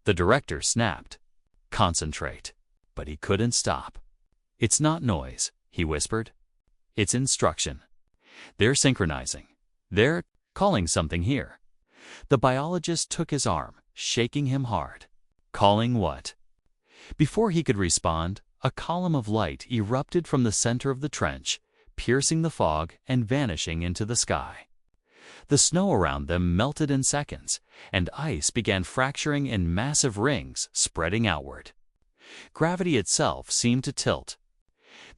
The director snapped. "Concentrate." But he couldn't stop. "It's not noise," he whispered. "It's instruction. They're synchronizing. They're calling something here." The biologist took his arm, shaking him hard. "Calling what?" Before he could respond, a column of light erupted from the center of the trench, piercing the fog and vanishing into the sky. The snow around them melted in seconds, and ice began fracturing in massive rings, spreading outward. Gravity itself seemed to tilt.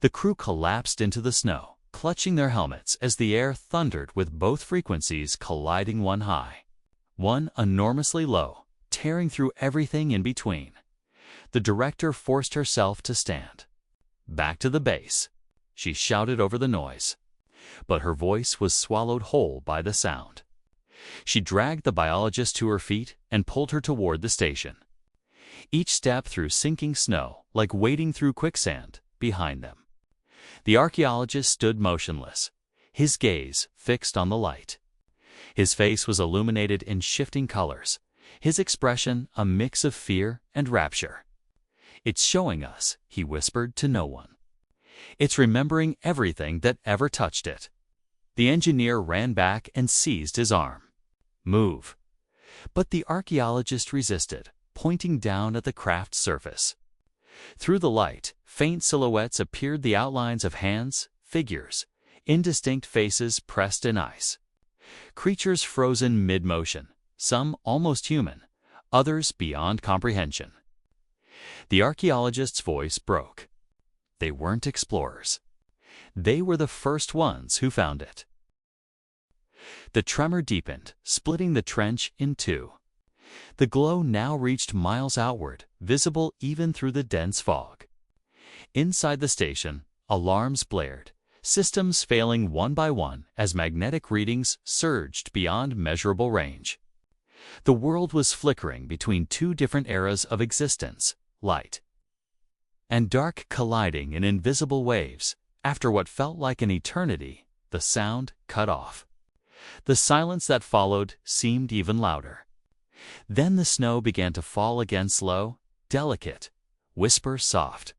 The crew collapsed into the snow, clutching their helmets as the air thundered with both frequencies colliding, one high, one enormously low, tearing through everything in between. The director forced herself to stand. "Back to the base," she shouted over the noise. But her voice was swallowed whole by the sound. She dragged the biologist to her feet and pulled her toward the station. Each step through sinking snow, like wading through quicksand, behind them. The archaeologist stood motionless, his gaze fixed on the light. His face was illuminated in shifting colors, his expression a mix of fear and rapture. "It's showing us," he whispered to no one. "It's remembering everything that ever touched it." The engineer ran back and seized his arm. "Move." But the archaeologist resisted, pointing down at the craft's surface. Through the light, faint silhouettes appeared, the outlines of hands, figures, indistinct faces pressed in ice. Creatures frozen mid-motion, some almost human, others beyond comprehension. The archaeologist's voice broke. They weren't explorers. They were the first ones who found it. The tremor deepened, splitting the trench in two. The glow now reached miles outward, visible even through the dense fog. Inside the station, alarms blared, systems failing one by one as magnetic readings surged beyond measurable range. The world was flickering between two different eras of existence, light and dark colliding in invisible waves. After what felt like an eternity, the sound cut off. The silence that followed seemed even louder. Then the snow began to fall again, slow, delicate, whisper soft.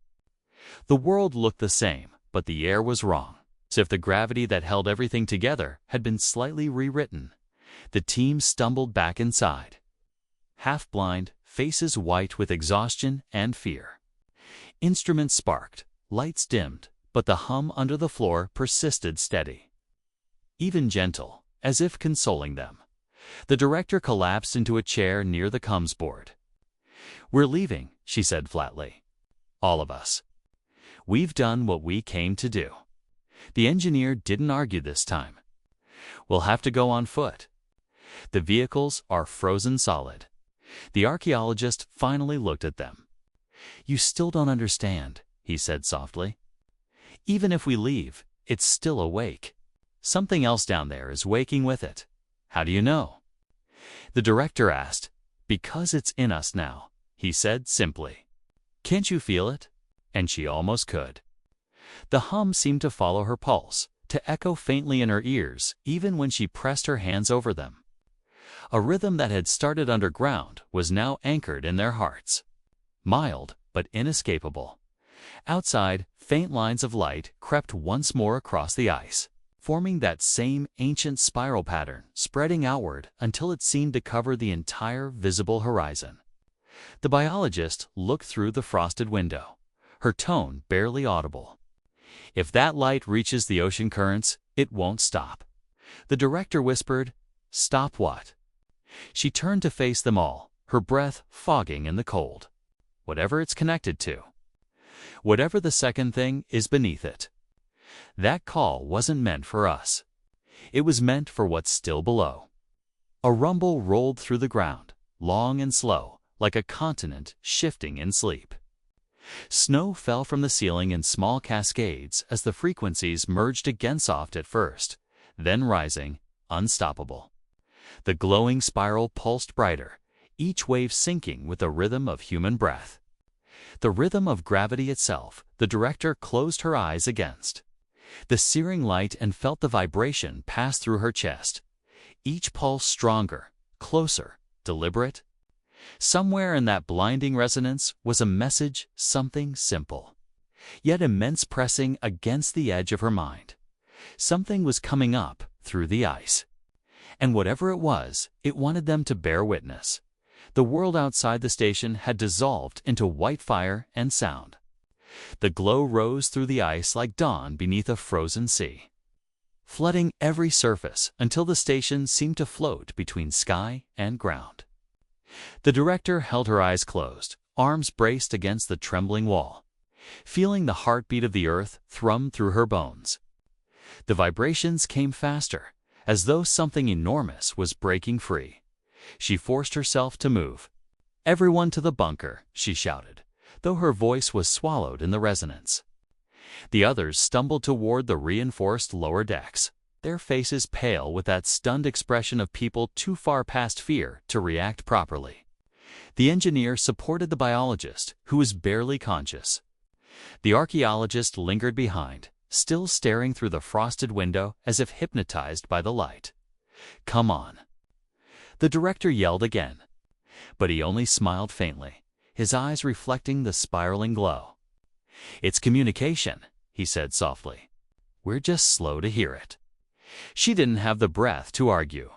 The world looked the same, but the air was wrong, as if the gravity that held everything together had been slightly rewritten. The team stumbled back inside, half-blind, faces white with exhaustion and fear. Instruments sparked, lights dimmed, but the hum under the floor persisted steady, even gentle, as if consoling them. The director collapsed into a chair near the comms board. "We're leaving," she said flatly. "All of us. We've done what we came to do." The engineer didn't argue this time. "We'll have to go on foot. The vehicles are frozen solid." The archaeologist finally looked at them. "You still don't understand," he said softly. "Even if we leave, it's still awake. Something else down there is waking with it." "How do you know?" The director asked. "Because it's in us now," he said simply. "Can't you feel it?" And she almost could. The hum seemed to follow her pulse, to echo faintly in her ears even when she pressed her hands over them. A rhythm that had started underground was now anchored in their hearts. Mild, but inescapable. Outside, faint lines of light crept once more across the ice, forming that same ancient spiral pattern, spreading outward until it seemed to cover the entire visible horizon. The biologist looked through the frosted window, her tone barely audible. "If that light reaches the ocean currents, it won't stop." The director whispered, "Stop what?" She turned to face them all, her breath fogging in the cold. "Whatever it's connected to. Whatever the second thing is beneath it. That call wasn't meant for us. It was meant for what's still below." A rumble rolled through the ground, long and slow, like a continent shifting in sleep. Snow fell from the ceiling in small cascades as the frequencies merged again, soft at first, then rising, unstoppable. The glowing spiral pulsed brighter, each wave syncing with the rhythm of human breath. The rhythm of gravity itself. The director closed her eyes against the searing light and felt the vibration pass through her chest, each pulse stronger, closer, deliberate. Somewhere in that blinding resonance was a message, something simple, yet immense, pressing against the edge of her mind. Something was coming up through the ice. And whatever it was, it wanted them to bear witness. The world outside the station had dissolved into white fire and sound. The glow rose through the ice like dawn beneath a frozen sea, flooding every surface until the station seemed to float between sky and ground. The director held her eyes closed, arms braced against the trembling wall, feeling the heartbeat of the earth thrum through her bones. The vibrations came faster, as though something enormous was breaking free. She forced herself to move. "Everyone to the bunker," she shouted, though her voice was swallowed in the resonance. The others stumbled toward the reinforced lower decks, their faces pale with that stunned expression of people too far past fear to react properly. The engineer supported the biologist, who was barely conscious. The archaeologist lingered behind, still staring through the frosted window as if hypnotized by the light. "Come on." The director yelled again, but he only smiled faintly, his eyes reflecting the spiraling glow. "It's communication," he said softly. "We're just slow to hear it." She didn't have the breath to argue.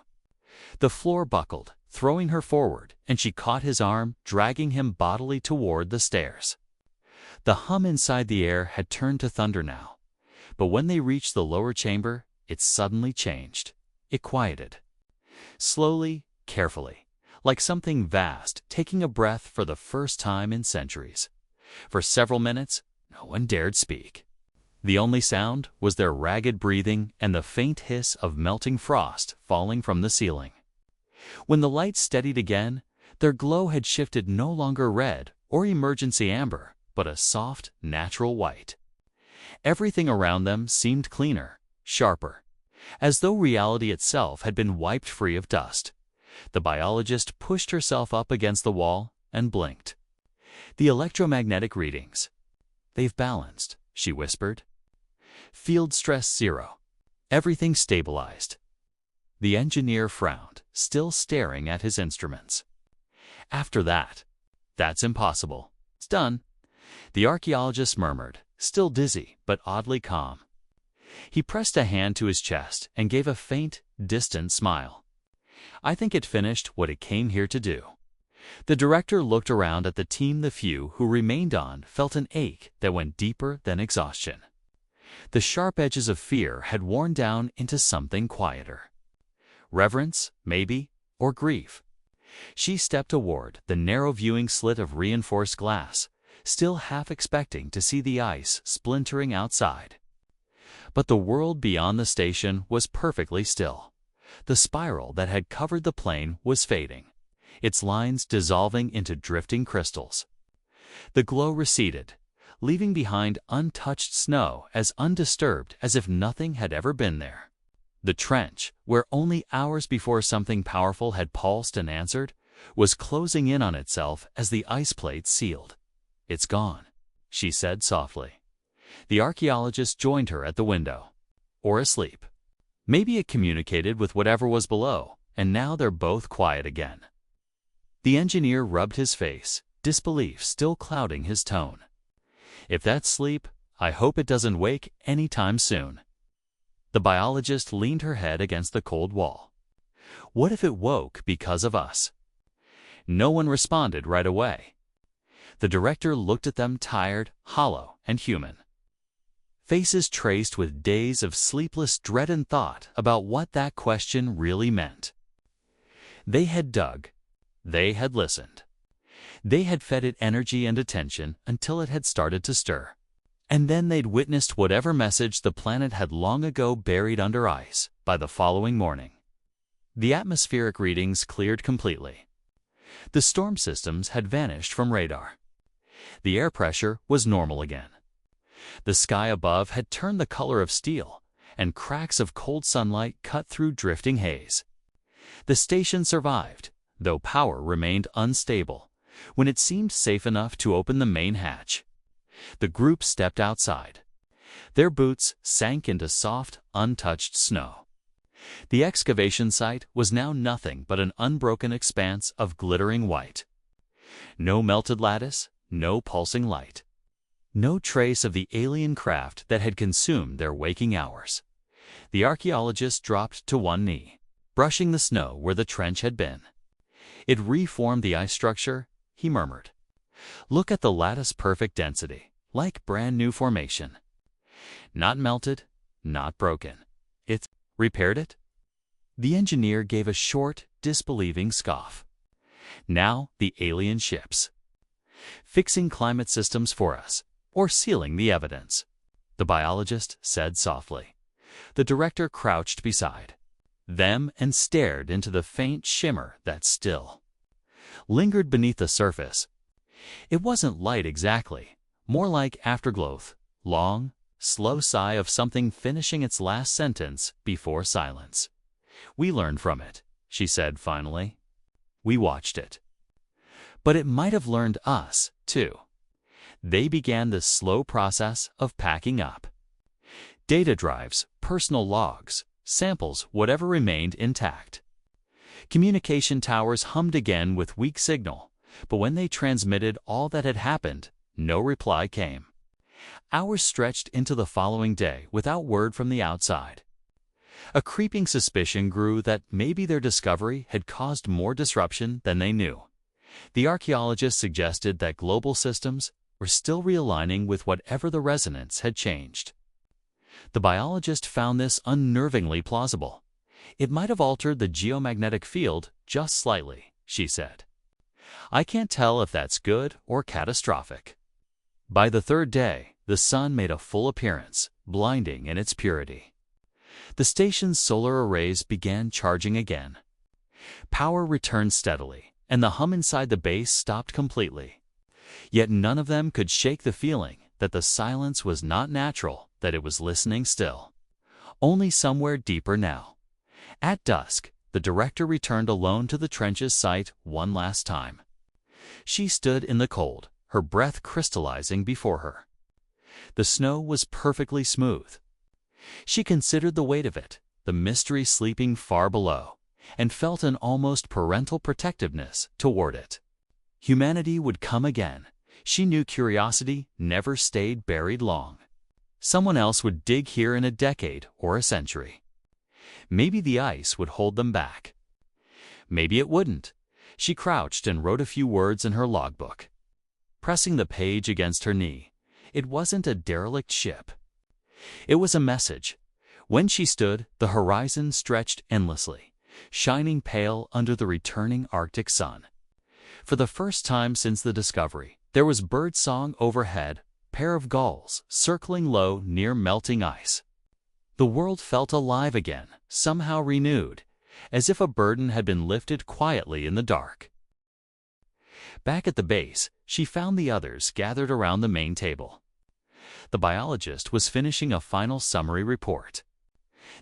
The floor buckled, throwing her forward, and she caught his arm, dragging him bodily toward the stairs. The hum inside the air had turned to thunder now, but when they reached the lower chamber, it suddenly changed. It quieted. Slowly, carefully, like something vast taking a breath for the first time in centuries. For several minutes, no one dared speak. The only sound was their ragged breathing and the faint hiss of melting frost falling from the ceiling. When the light steadied again, their glow had shifted no longer red or emergency amber, but a soft, natural white. Everything around them seemed cleaner, sharper, as though reality itself had been wiped free of dust. The biologist pushed herself up against the wall and blinked. The electromagnetic readings. "They've balanced," she whispered. "Field stress 0. Everything stabilized." The engineer frowned, still staring at his instruments. "After that, that's impossible. It's done," the archaeologist murmured, still dizzy but oddly calm. He pressed a hand to his chest and gave a faint, distant smile. "I think it finished what it came here to do." The director looked around at the team. The few who remained on felt an ache that went deeper than exhaustion. The sharp edges of fear had worn down into something quieter. Reverence, maybe, or grief. She stepped toward the narrow viewing slit of reinforced glass, still half expecting to see the ice splintering outside. But the world beyond the station was perfectly still. The spiral that had covered the plane was fading, its lines dissolving into drifting crystals. The glow receded, leaving behind untouched snow as undisturbed as if nothing had ever been there. The trench, where only hours before something powerful had pulsed and answered, was closing in on itself as the ice plates sealed. "It's gone," she said softly. The archaeologist joined her at the window. "Or asleep. Maybe it communicated with whatever was below, and now they're both quiet again." The engineer rubbed his face, disbelief still clouding his tone. "If that's sleep, I hope it doesn't wake any time soon." The biologist leaned her head against the cold wall. "What if it woke because of us?" No one responded right away. The director looked at them, tired, hollow, and human. Faces traced with days of sleepless dread and thought about what that question really meant. They had dug. They had listened. They had fed it energy and attention until it had started to stir. And then they'd witnessed whatever message the planet had long ago buried under ice by the following morning. The atmospheric readings cleared completely. The storm systems had vanished from radar. The air pressure was normal again. The sky above had turned the color of steel, and cracks of cold sunlight cut through drifting haze. The station survived, though power remained unstable, when it seemed safe enough to open the main hatch. The group stepped outside. Their boots sank into soft, untouched snow. The excavation site was now nothing but an unbroken expanse of glittering white. No melted lattice, no pulsing light. No trace of the alien craft that had consumed their waking hours. The archaeologist dropped to one knee, brushing the snow where the trench had been. "It reformed the ice structure," he murmured. "Look at the lattice-perfect density, like brand-new formation. Not melted, not broken. It repaired it?" The engineer gave a short, disbelieving scoff. "Now the alien ships. Fixing climate systems for us, or sealing the evidence," the biologist said softly. The director crouched beside them and stared into the faint shimmer that still lingered beneath the surface. It wasn't light exactly, more like afterglow, long, slow sigh of something finishing its last sentence before silence. "We learned from it," she said finally. "We watched it. But it might have learned us, too." They began the slow process of packing up. Data drives, personal logs, samples, whatever remained intact. Communication towers hummed again with weak signal, but when they transmitted all that had happened, no reply came. Hours stretched into the following day without word from the outside. A creeping suspicion grew that maybe their discovery had caused more disruption than they knew. The archaeologist suggested that global systems were still realigning with whatever the resonance had changed. The biologist found this unnervingly plausible. It might have altered the geomagnetic field just slightly, she said. I can't tell if that's good or catastrophic. By the third day, the sun made a full appearance, blinding in its purity. The station's solar arrays began charging again. Power returned steadily, and the hum inside the base stopped completely. Yet none of them could shake the feeling that the silence was not natural, that it was listening still. Only somewhere deeper now. At dusk, the director returned alone to the trenches site one last time. She stood in the cold, her breath crystallizing before her. The snow was perfectly smooth. She considered the weight of it, the mystery sleeping far below, and felt an almost parental protectiveness toward it. Humanity would come again. She knew curiosity never stayed buried long. Someone else would dig here in a decade or a century. Maybe the ice would hold them back. Maybe it wouldn't. She crouched and wrote a few words in her logbook. Pressing the page against her knee, it wasn't a derelict ship. It was a message. When she stood, the horizon stretched endlessly, shining pale under the returning Arctic sun. For the first time since the discovery, there was birdsong overhead, pair of gulls circling low near melting ice. The world felt alive again, somehow renewed, as if a burden had been lifted quietly in the dark. Back at the base, she found the others gathered around the main table. The biologist was finishing a final summary report.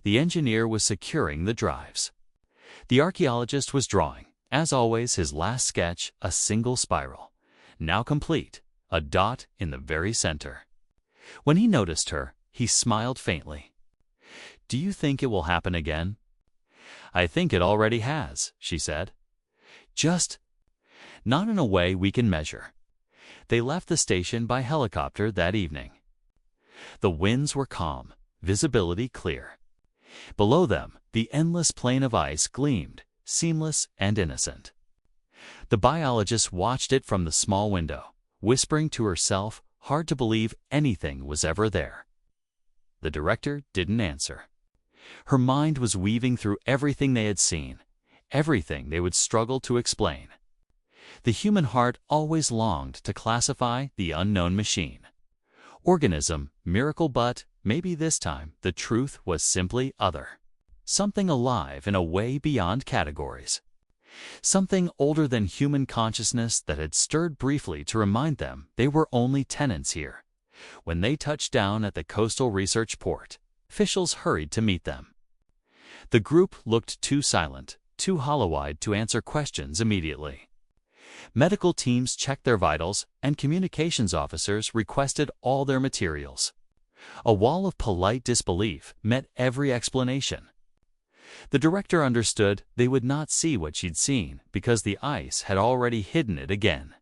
The engineer was securing the drives. The archaeologist was drawing, as always, his last sketch, a single spiral. Now complete, a dot in the very center. When he noticed her, he smiled faintly. Do you think it will happen again? I think it already has, she said. Just not in a way we can measure. They left the station by helicopter that evening. The winds were calm, visibility clear. Below them, the endless plain of ice gleamed, seamless and innocent. The biologist watched it from the small window, whispering to herself, hard to believe anything was ever there. The director didn't answer. Her mind was weaving through everything they had seen, everything they would struggle to explain. The human heart always longed to classify the unknown machine. Organism, miracle, but maybe this time the truth was simply other. Something alive in a way beyond categories. Something older than human consciousness that had stirred briefly to remind them they were only tenants here. When they touched down at the coastal research port, officials hurried to meet them. The group looked too silent, too hollow-eyed to answer questions immediately. Medical teams checked their vitals, and communications officers requested all their materials. A wall of polite disbelief met every explanation. The director understood they would not see what she'd seen because the ice had already hidden it again.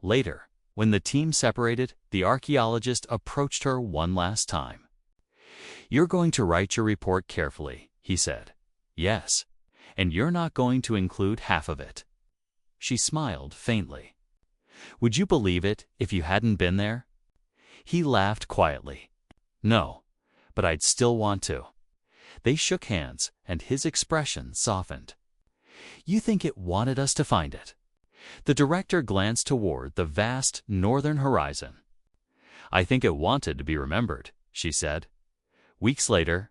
Later, when the team separated, the archaeologist approached her one last time. You're going to write your report carefully, he said. Yes, and you're not going to include half of it. She smiled faintly. Would you believe it if you hadn't been there? He laughed quietly. No, but I'd still want to. They shook hands, and his expression softened. You think it wanted us to find it? The director glanced toward the vast northern horizon. I think it wanted to be remembered, she said. Weeks later,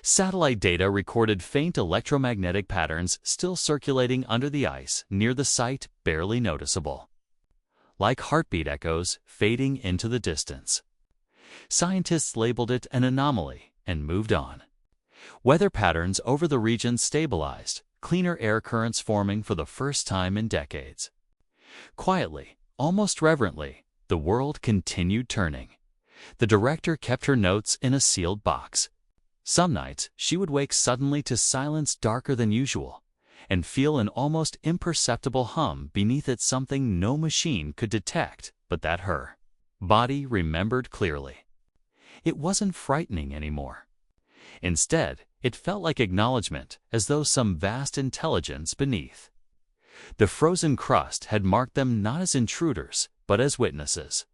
satellite data recorded faint electromagnetic patterns still circulating under the ice near the site, barely noticeable. Like heartbeat echoes fading into the distance. Scientists labeled it an anomaly and moved on. Weather patterns over the region stabilized, cleaner air currents forming for the first time in decades. Quietly, almost reverently, the world continued turning. The director kept her notes in a sealed box. Some nights, she would wake suddenly to silence darker than usual, and feel an almost imperceptible hum beneath it, something no machine could detect, but that her body remembered clearly. It wasn't frightening anymore. Instead, it felt like acknowledgement, as though some vast intelligence beneath. The frozen crust had marked them not as intruders, but as witnesses.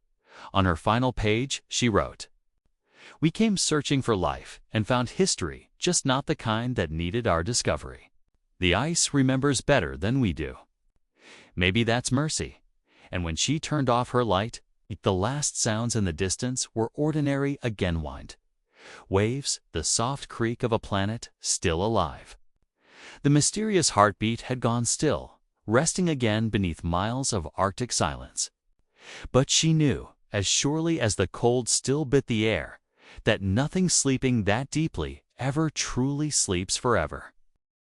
On her final page, she wrote, "We came searching for life and found history, just not the kind that needed our discovery." The ice remembers better than we do. Maybe that's mercy. And when she turned off her light, the last sounds in the distance were ordinary again-wind. Waves, the soft creak of a planet still alive. The mysterious heartbeat had gone still, resting again beneath miles of Arctic silence. But she knew, as surely as the cold still bit the air, that nothing sleeping that deeply ever truly sleeps forever.